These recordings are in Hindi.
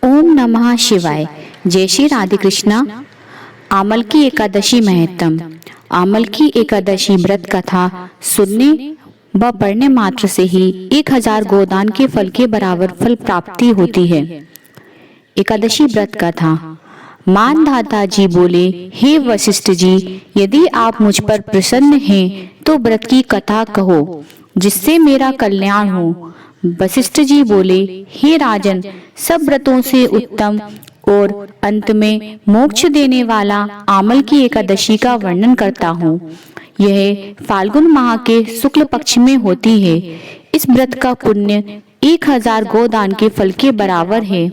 ओम नमः शिवाय। जय श्री राधे कृष्णा। आमल की एकादशी महत्तम। आमल की एकादशी व्रत कथा सुनने व पढ़ने मात्र से ही 1000 गोदान के फल के बराबर फल प्राप्ति होती है। एकादशी व्रत कथा। मानधाता जी बोले, हे वशिष्ठ जी, यदि आप मुझ पर प्रसन्न हैं तो व्रत की कथा कहो जिससे मेरा कल्याण हो। वशिष्ठ जी बोले, हे राजन, सब व्रतों से उत्तम और अंत में मोक्ष देने वाला आमल की एकादशी का वर्णन करता हूँ। यह फाल्गुन माह के शुक्ल पक्ष में होती है। इस व्रत का पुण्य 1000 गोदान के फल के बराबर है।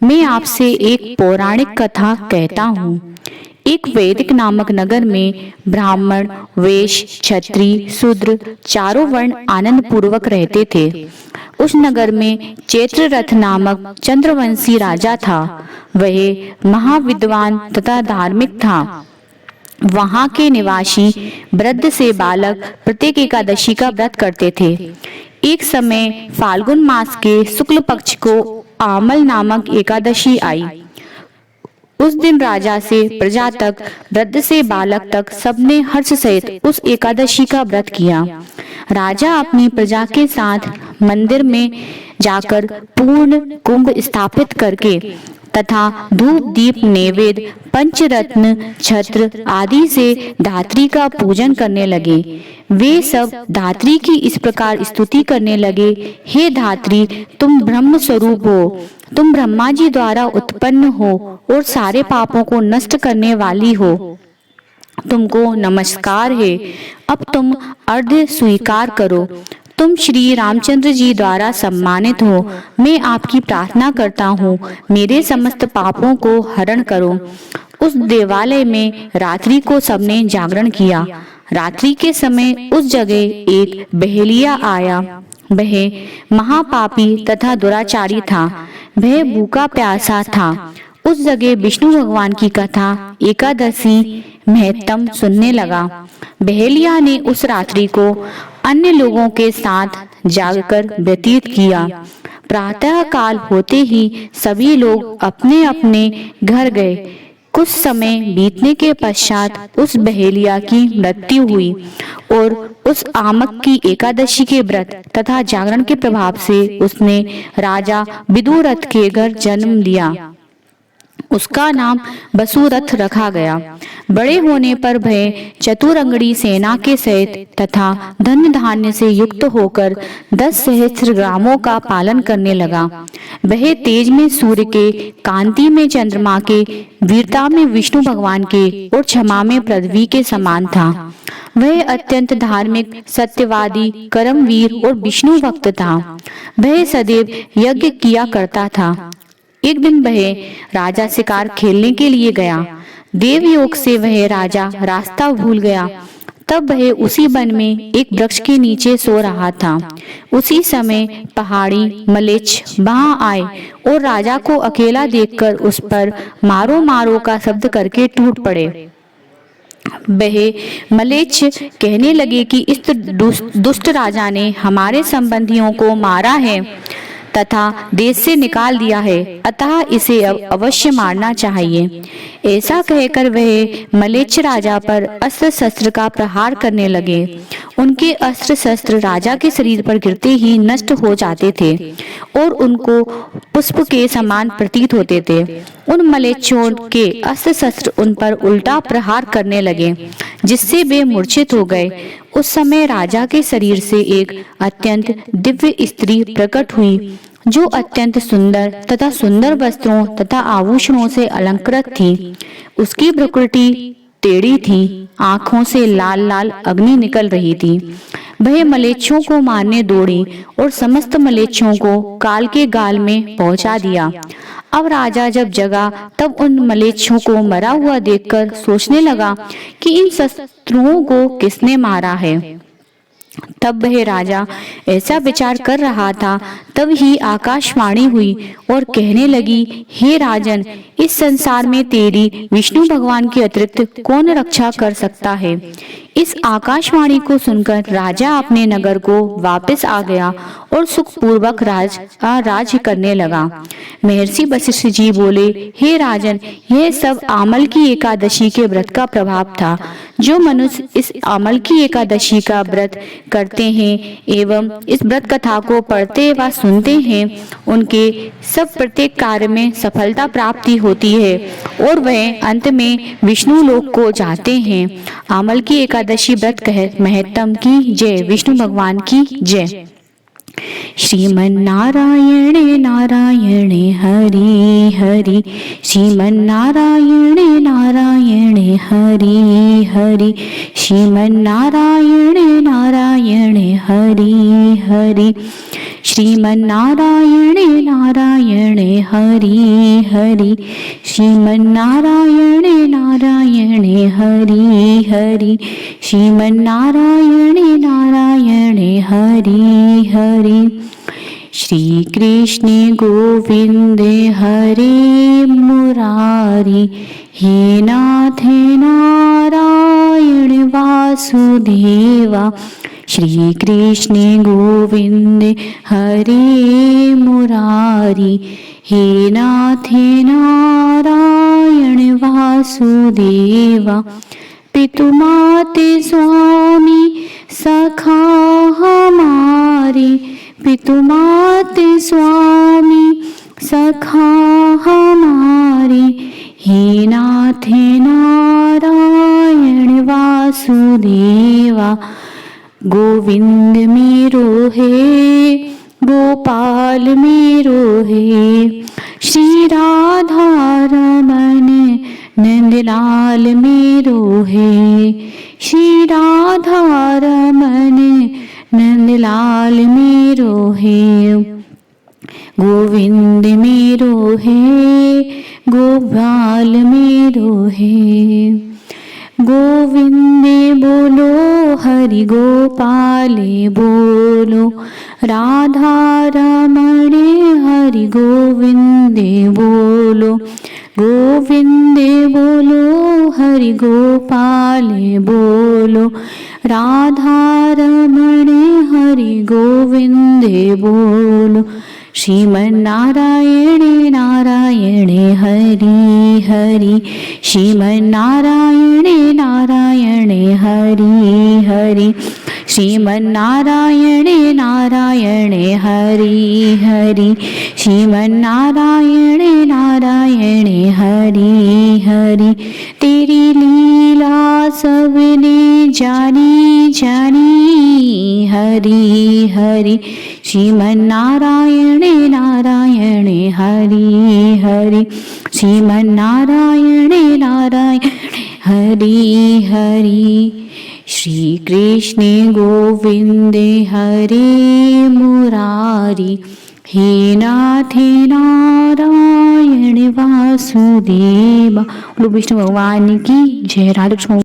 मैं आपसे एक पौराणिक कथा कहता हूँ। एक वैदिक नामक नगर में ब्राह्मण, वैश्य, क्षत्रिय, शूद्र चारों वर्ण आनंद पूर्वक रहते थे। उस नगर में चैत्ररथ नामक चंद्रवंशी राजा था। वह महाविद्वान तथा धार्मिक था। वहां के निवासी वृद्ध से बालक प्रत्येक एकादशी का व्रत करते थे। एक समय फाल्गुन मास के शुक्ल पक्ष को आमल नामक एकादशी आई। उस दिन राजा से प्रजा तक, वृद्ध से बालक तक सबने हर्ष सहित उस एकादशी का व्रत किया। राजा अपनी प्रजा के साथ मंदिर में जाकर पूर्ण कुंभ स्थापित करके तथा धूप दीप नैवेद्य पंचरत्न छत्र आदि से धात्री का पूजन करने लगे। वे सब धात्री की इस प्रकार स्तुति करने लगे, हे धात्री, तुम ब्रह्म स्वरूप हो, तुम ब्रह्मा जी द्वारा उत्पन्न हो और सारे पापों को नष्ट करने वाली हो। तुमको नमस्कार है। अब तुम अर्घ्य स्वीकार करो। तुम श्री रामचंद्र जी द्वारा सम्मानित हो। मैं आपकी प्रार्थना करता हूँ, मेरे समस्त पापों को हरण करो। उस देवालय में रात्रि को सबने जागरण किया। रात्रि के समय उस जगह एक बहेलिया आया। वह महापापी तथा दुराचारी था। वह भूखा प्यासा था। उस जगह विष्णु भगवान की कथा एकादशी महत्तम सुनने लगा। बहेलिया ने उस रात्रि को अन्य लोगों के साथ जागकर व्यतीत किया। प्रातः काल होते ही सभी लोग अपने अपने घर गए। कुछ समय बीतने के पश्चात उस बहेलिया की मृत्यु हुई और उस आमक की एकादशी के व्रत तथा जागरण के प्रभाव से उसने राजा विदुरथ के घर जन्म लिया। उसका नाम वसुरथ रखा गया। बड़े होने पर वह चतुरंगड़ी सेना के सहित तथा धन धान्य से युक्त होकर 10 सहस्त्र ग्रामों का पालन करने लगा। वह तेज में सूर्य के, कांति में चंद्रमा के, वीरता में विष्णु भगवान के और क्षमा में पृथ्वी के समान था। वह अत्यंत धार्मिक, सत्यवादी, कर्मवीर और विष्णु भक्त था। वह सदैव यज्ञ किया करता था। एक दिन वह राजा शिकार खेलने के लिए गया। देवयोग से वह राजा रास्ता भूल गया। तब वह उसी वन में एक वृक्ष के नीचे सो रहा था। उसी समय पहाड़ी मलेच्छ वहां आए और राजा को अकेला देखकर उस पर मारो मारो का शब्द करके टूट पड़े। वह मलेच्छ कहने लगे कि इस दुष्ट राजा ने हमारे संबंधियों को मारा है तथा देश से निकाल दिया है, अतः इसे अब अवश्य मारना चाहिए। ऐसा कहकर वह मलेच्छ राजा पर अस्त्र शस्त्र का प्रहार करने लगे। उनके अस्त्र शस्त्र राजा के शरीर पर गिरते ही नष्ट हो जाते थे और उनको पुष्प के समान प्रतीत होते थे। उन मलेच्छों के अस्त्र शस्त्र उन पर उल्टा प्रहार करने लगे, जिससे वे मूर्छित हो गए। उस समय राजा के शरीर से एक अत्यंत दिव्य स्त्री प्रकट हुई, जो अत्यंत सुंदर तथा सुंदर वस्त्रों तथा आभूषणों से अलंकृत थी। उसकी प्रकृति टेढ़ी थी, आंखों से लाल लाल अग्नि निकल रही थी। वह मलेच्छों को मारने दौड़ी और समस्त मलेच्छों को काल के गाल में पहुंचा दिया। अब राजा जब जगा तब उन मलेच्छों को मरा हुआ देखकर सोचने लगा कि इन शत्रुओं को किसने मारा है। तब वह राजा ऐसा विचार कर रहा था, तब ही आकाशवाणी हुई और कहने लगी, हे राजन, इस संसार में तेरी विष्णु भगवान के अतिरिक्त कौन रक्षा कर सकता है। इस आकाशवाणी को सुनकर राजा अपने नगर को वापस आ गया और सुखपूर्वक राज्य करने लगा। महर्षि वशिष्ठ जी बोले, हे राजन, यह सब आमल की एकादशी के व्रत का प्रभाव था। जो मनुष्य इस आमल की एकादशी का व्रत करते हैं एवं इस व्रत कथा को पढ़ते व सुनते हैं, उनके सब प्रत्येक कार्य में सफलता प्राप्ति होती है और वह अंत में विष्णु लोक को जाते हैं। आमल की एकादशी व्रत महत्तम की जय। विष्णु भगवान की जय। श्रीमन्नारायण नारायण हरि हरि, श्रीमन्नारायण नारायण हरि हरि, श्रीमन्नारायण नारायण हरि हरि, श्रीमन्नारायण नारायण हरि हरि, श्रीमन्नारायण नारायण हरि हरि, श्रीमन्नारायण नारायण हरि हरि। श्री कृष्ण गोविंद हरे मुरारी, हे नाथ नारायण वासुदेवा। श्री कृष्ण गोविंद हरे मुरारी, हे नाथ नारायण वासुदेवा। पितुमाते स्वामी सखा हमारे, पितुमाते स्वामी सखा हमारे, हे नाथ नारायण वासुदेवा। गोविंद मेरो है, गोपाल मेरो है, श्री राधा रमन नंदलाल मेरो है, श्री राधा रमन नंदलाल मेरो है। गोविंद मेरो है, गोपाल मेरो है। गोविंद बोलो, हरि गोपाल बोलो, राधा रमण हरि गोविंद बोलो। गोविंद बोलो, हरि गोपाल बोलो, राधा रमण हरि गोविंद बोलो। श्रीमन्नारायण नारायण हरि हरि, श्रीमन्नारायण नारायण हरि हरि, श्रीमन्नारायण नारायण हरि हरि, श्रीमन्नारायण नारायण हरि हरि। तेरी लीला सबने जानी जानी, हरि हरि, श्रीमन्नारायण नारायण हरि हरि, श्रीमन्नारायण नारायण हरि हरि। श्री कृष्ण गोविंद हरे मुरारी, हे नाथ नारायण वासुदेवा। विष्णु भगवान की जय। राधे कृष्ण।